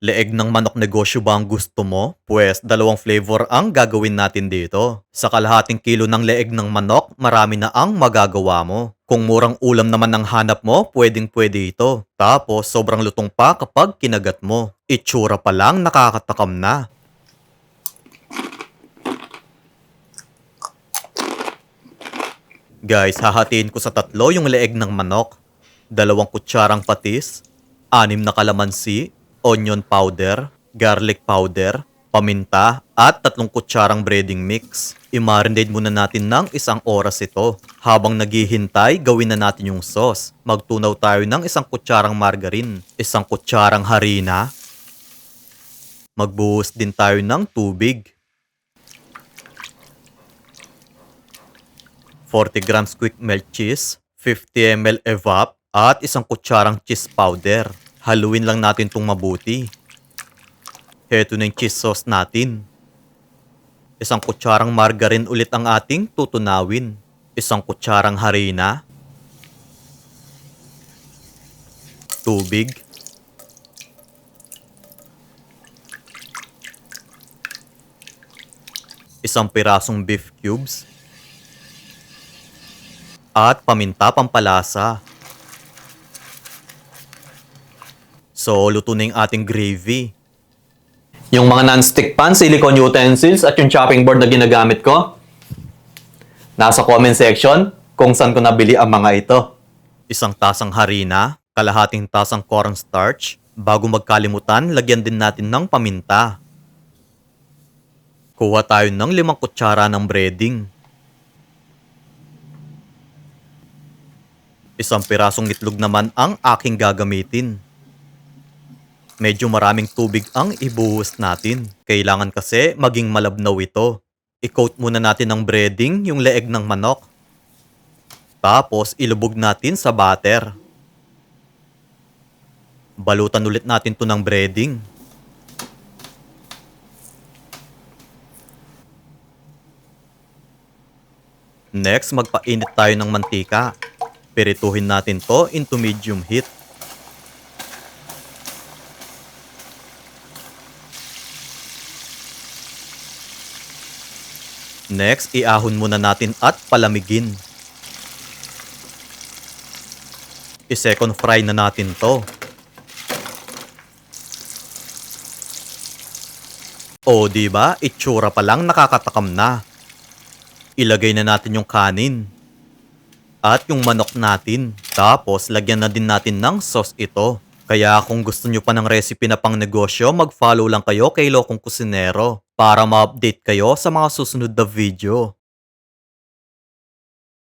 Leeg ng manok negosyo ba ang gusto mo? Pwes, dalawang flavor ang gagawin natin dito. Sa kalahating kilo ng leeg ng manok, marami na ang magagawa mo. Kung murang ulam naman ang hanap mo, pwedeng-pwede ito. Tapos, sobrang lutong pa kapag kinagat mo. Itsura pa lang nakakatakam na. Guys, hahatiin ko sa tatlo yung leeg ng manok. 2 kutsarang patis, 6 na kalamansi, onion powder, garlic powder, paminta, at 3 kutsarang breading mix. I-marinate muna natin ng 1 oras ito. Habang naghihintay, gawin na natin yung sauce. Magtunaw tayo ng 1 kutsarang margarine, 1 kutsarang harina. Magbuhos din tayo ng tubig. 40 grams quick melt cheese, 50 ml evap, at 1 kutsarang cheese powder. Haluin lang natin itong mabuti. Heto na yung cheese sauce natin. 1 kutsarang margarine ulit ang ating tutunawin. 1 kutsarang harina. Tubig. Isang pirasong beef cubes. At paminta pampalasa. So, luto na yung ating gravy. Yung mga non-stick pan, silicone utensils at yung chopping board na ginagamit ko, nasa comment section kung saan ko nabili ang mga ito. 1 tasang harina, kalahating tasang cornstarch. Bago magkalimutan, lagyan din natin ng paminta. Kuha tayo ng 5 kutsara ng breading. 1 pirasong itlog naman ang aking gagamitin. Medyo maraming tubig ang ibuhos natin. Kailangan kasi maging malabnaw ito. I-coat muna natin ng breading yung leeg ng manok. Tapos ilubog natin sa batter. Balutan ulit natin to ng breading. Next, magpainit tayo ng mantika. Pirituhin natin to into medium heat. Next, iahon muna natin at palamigin. I-second fry na natin to. O, diba? Itsura pa lang nakakatakam na. Ilagay na natin yung kanin. At yung manok natin. Tapos, lagyan na din natin ng sauce ito. Kaya kung gusto nyo pa ng recipe na pang negosyo, mag-follow lang kayo kay Lokong Kusinero para ma-update kayo sa mga susunod na video.